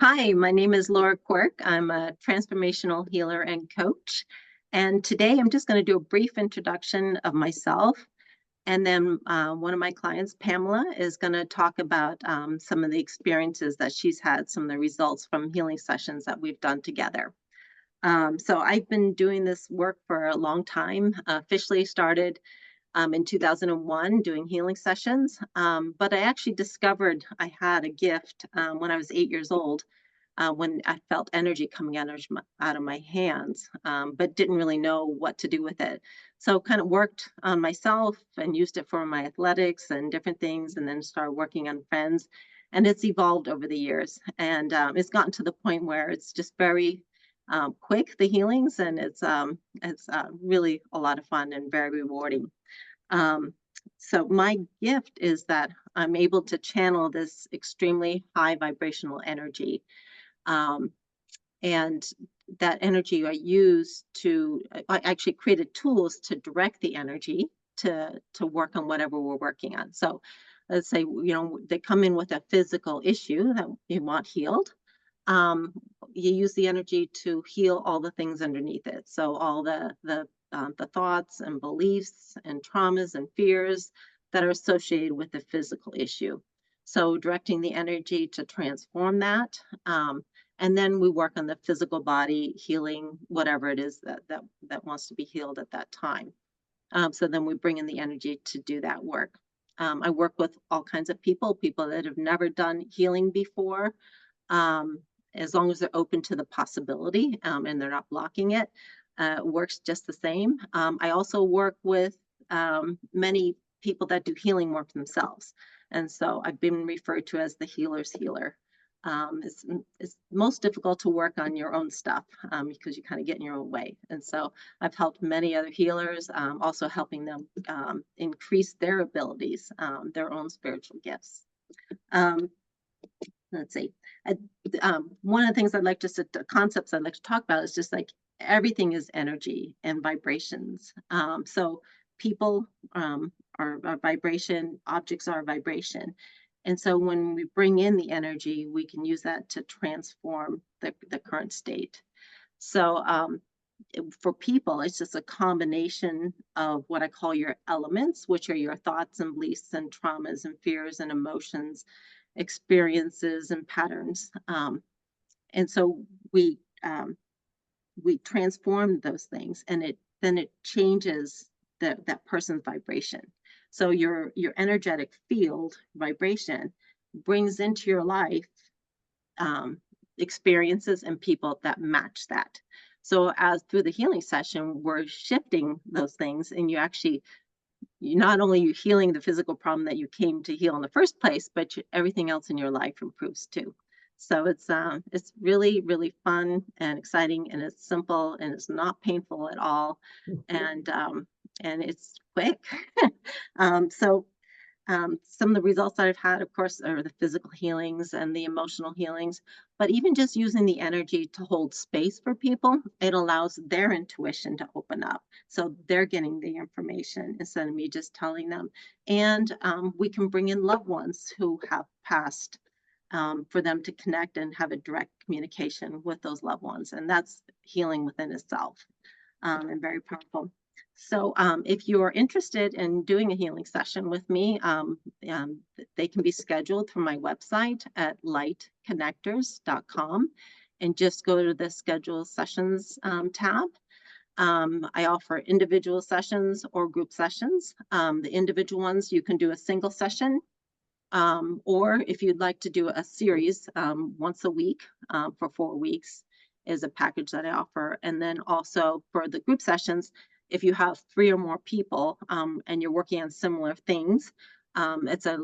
Hi, my name is Laura Quirke. I'm a transformational healer and coach. And today I'm just going to do a brief introduction of myself. And then one of my clients, Pamela, is going to talk about some of the experiences that she's had, some of the results from healing sessions that we've done together. So I've been doing this work for a long time. Officially started in 2001 doing healing sessions. But I actually discovered I had a gift when I was 8 years old when I felt energy coming out of my hands, but didn't really know what to do with it. So kind of worked on myself and used it for my athletics and different things, and then started working on friends. And it's evolved over the years, and it's gotten to the point where it's just very quick, the healings, and it's really a lot of fun and very rewarding. Um, so my gift is that I'm able to channel this extremely high vibrational energy, um, and that energy I use I actually created tools to direct the energy to work on whatever we're working on. So let's say, they come in with a physical issue that you want healed. Um, you use the energy to heal all the things underneath it. So all the thoughts and beliefs and traumas and fears that are associated with the physical issue. So directing the energy to transform that. And then we work on the physical body, healing whatever it is that wants to be healed at that time. So then we bring in the energy to do that work. I work with all kinds of people that have never done healing before, um, as long as they're open to the possibility, and they're not blocking it. Works just the same. I also work with many people that do healing work themselves. And so I've been referred to as the healer's healer. It's most difficult to work on your own stuff because you kind of get in your own way. And so I've helped many other healers, also helping them increase their abilities, their own spiritual gifts. Um, let's see. One of the things I'd like concepts I'd like to talk about is just like everything is energy and vibrations. So people are a vibration, objects are a vibration. And so when we bring in the energy, we can use that to transform the current state. So for people, it's just a combination of what I call your elements, which are your thoughts and beliefs and traumas and fears and emotions, experiences and patterns. And so we transform those things, and it changes that person's vibration. So your energetic field vibration brings into your life um, experiences and people that match that. So as through the healing session, we're shifting those things, and you not only you healing the physical problem that you came to heal in the first place, but everything else in your life improves too. So it's really really fun and exciting, and it's simple, and it's not painful at all, and and it's quick. So some of the results that I've had, of course, are the physical healings and the emotional healings, but even just using the energy to hold space for people, it allows their intuition to open up. So they're getting the information instead of me just telling them. And we can bring in loved ones who have passed, for them to connect and have a direct communication with those loved ones. And that's healing within itself, and very powerful. So if you're interested in doing a healing session with me, they can be scheduled through my website at lightconnectors.com, and just go to the schedule sessions tab. I offer individual sessions or group sessions. The individual ones, you can do a single session, or if you'd like to do a series once a week for 4 weeks, is a package that I offer. And then also for the group sessions, if you have 3 or more people and you're working on similar things, it's a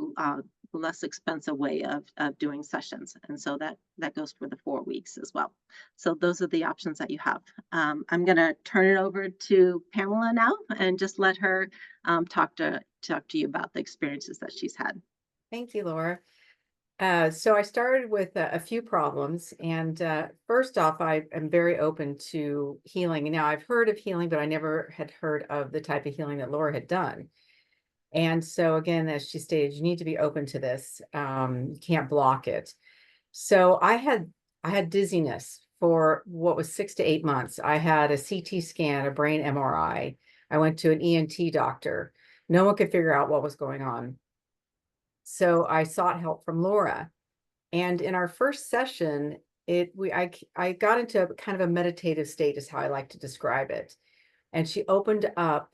less expensive way of doing sessions. And so that goes for the 4 weeks as well. So those are the options that you have. I'm going to turn it over to Pamela now and just let her talk to you about the experiences that she's had. Thank you, Laura. So I started with a few problems, and first off, I am very open to healing. Now, I've heard of healing, but I never had heard of the type of healing that Laura had done. And so again, as she stated, you need to be open to this. You can't block it. So I had I had dizziness for what was 6 to 8 months. I had a CT scan, a brain MRI. I went to an ENT doctor. No one could figure out what was going on. So I sought help from Laura. And in our first session, I got into a kind of a meditative state is how I like to describe it. And she opened up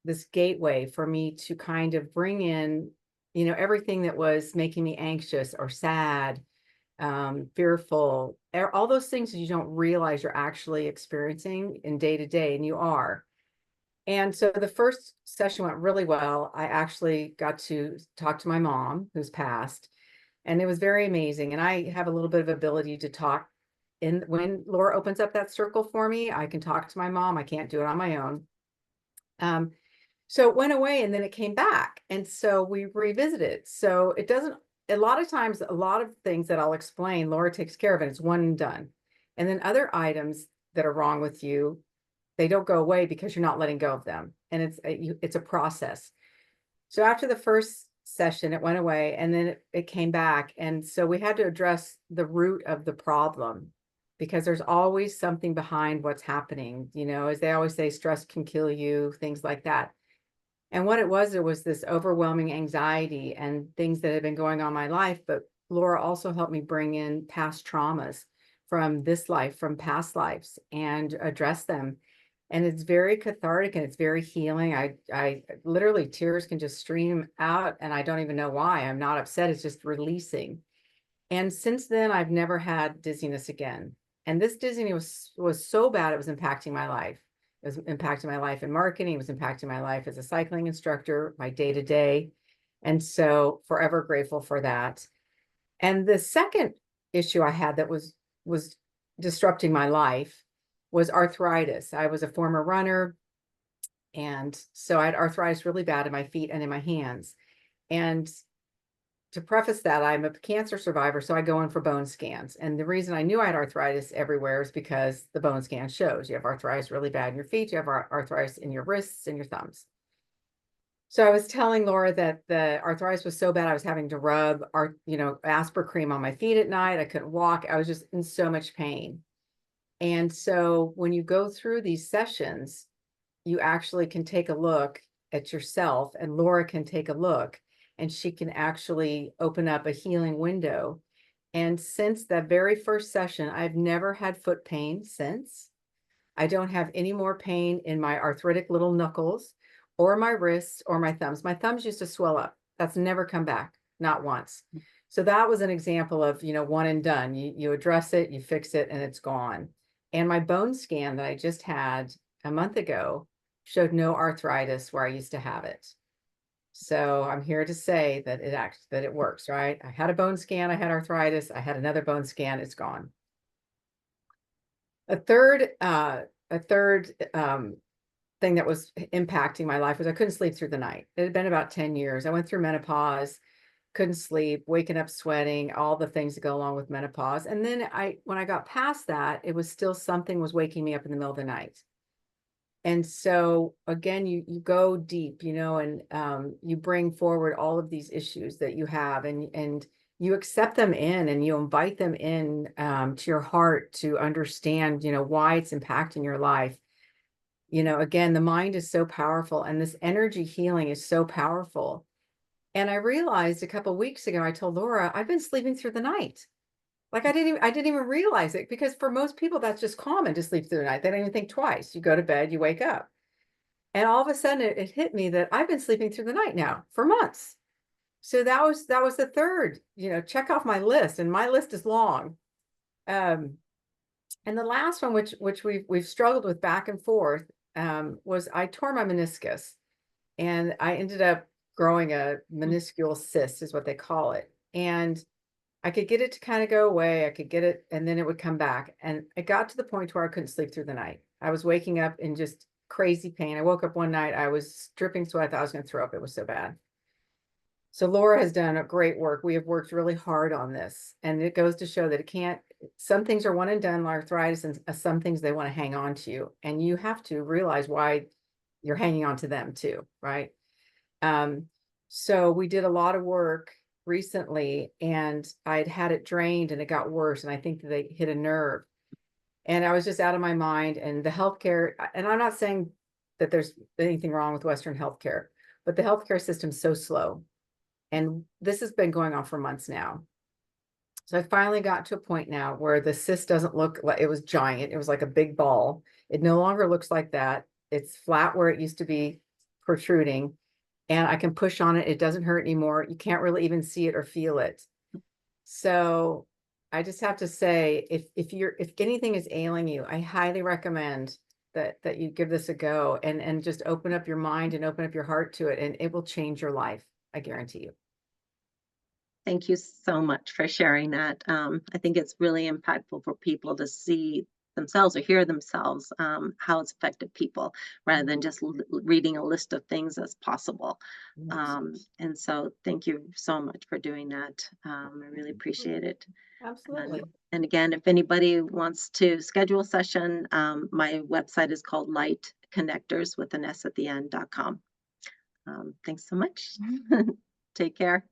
this gateway for me to kind of bring in, everything that was making me anxious or sad, fearful, all those things that you don't realize you're actually experiencing in day to day, and you are. And so the first session went really well. I actually got to talk to my mom, who's passed, and it was very amazing. And I have a little bit of ability to talk. And when Laura opens up that circle for me, I can talk to my mom. I can't do it on my own. So it went away and then it came back. And so we revisited. So it doesn't, a lot of times, a lot of things that I'll explain, Laura takes care of it. It's one and done. And then other items that are wrong with you, they don't go away because you're not letting go of them. And it's a process. So after the first session, it went away and then it came back. And so we had to address the root of the problem, because there's always something behind what's happening. As they always say, stress can kill you, things like that. And what it was this overwhelming anxiety and things that had been going on in my life. But Laura also helped me bring in past traumas from this life, from past lives, and address them. And it's very cathartic and it's very healing. I literally, tears can just stream out and I don't even know why. I'm not upset. It's just releasing. And since then, I've never had dizziness again. And this dizziness was so bad, it was impacting my life. It was impacting my life in marketing. It was impacting my life as a cycling instructor, my day to day. And so forever grateful for that. And the second issue I had that was disrupting my life was arthritis. I was a former runner. And so I had arthritis really bad in my feet and in my hands. And to preface that, I'm a cancer survivor, so I go in for bone scans. And the reason I knew I had arthritis everywhere is because the bone scan shows you have arthritis really bad in your feet, you have arthritis in your wrists and your thumbs. So I was telling Laura that the arthritis was so bad, I was having to rub Aspirin cream on my feet at night. I couldn't walk. I was just in so much pain. And so when you go through these sessions, you actually can take a look at yourself, and Laura can take a look, and she can actually open up a healing window. And since that very first session, I've never had foot pain since. I don't have any more pain in my arthritic little knuckles or my wrists or my thumbs. My thumbs used to swell up. That's never come back, not once. So that was an example of, one and done. You address it, you fix it, and it's gone. And my bone scan that I just had a month ago showed no arthritis where I used to have it. So I'm here to say that it works, right? I had a bone scan, I had arthritis, I had another bone scan, it's gone. A third thing that was impacting my life was I couldn't sleep through the night. It had been about 10 years. I went through menopause, couldn't sleep, waking up sweating, all the things that go along with menopause. And then when I got past that, it was still something was waking me up in the middle of the night. And so again, you go deep, and you bring forward all of these issues that you have, and you accept them in, and you invite them in to your heart to understand, why it's impacting your life. Again, the mind is so powerful, and this energy healing is so powerful. And I realized a couple of weeks ago, I told Laura, I've been sleeping through the night. Like I didn't even realize it, because for most people, that's just common to sleep through the night. They don't even think twice. You go to bed, you wake up. And all of a sudden it hit me that I've been sleeping through the night now for months. So that was the third, check off my list, and my list is long. And the last one, which we've struggled with back and forth, was I tore my meniscus, and I ended up growing a minuscule cyst, is what they call it. And I could get it to kind of go away. I could get it, and then it would come back. And it got to the point where I couldn't sleep through the night. I was waking up in just crazy pain. I woke up one night, I was dripping sweat. I thought I was going to throw up. It was so bad. So Laura has done a great work. We have worked really hard on this. And it goes to show that some things are one and done, like arthritis, and some things they want to hang on to you. And you have to realize why you're hanging on to them too, right? So we did a lot of work recently, and I'd had it drained and it got worse, and I think that they hit a nerve. And I was just out of my mind, and the healthcare, and I'm not saying that there's anything wrong with Western healthcare, but the healthcare system's so slow. And this has been going on for months now. So I finally got to a point now where the cyst doesn't look like it was giant. It was like a big ball. It no longer looks like that. It's flat where it used to be protruding, and I can push on it. It doesn't hurt anymore. You can't really even see it or feel it. So I just have to say, if anything is ailing you, I highly recommend that you give this a go, and just open up your mind and open up your heart to it, and it will change your life. I guarantee you. Thank you so much for sharing that. I think it's really impactful for people to see themselves or hear themselves, how it's affected people rather than just reading a list of things as possible. Yes. And so thank you so much for doing that. I really appreciate it. Absolutely. And again, if anybody wants to schedule a session, my website is called lightconnectors with an S at the end.com. Thanks so much. Take care.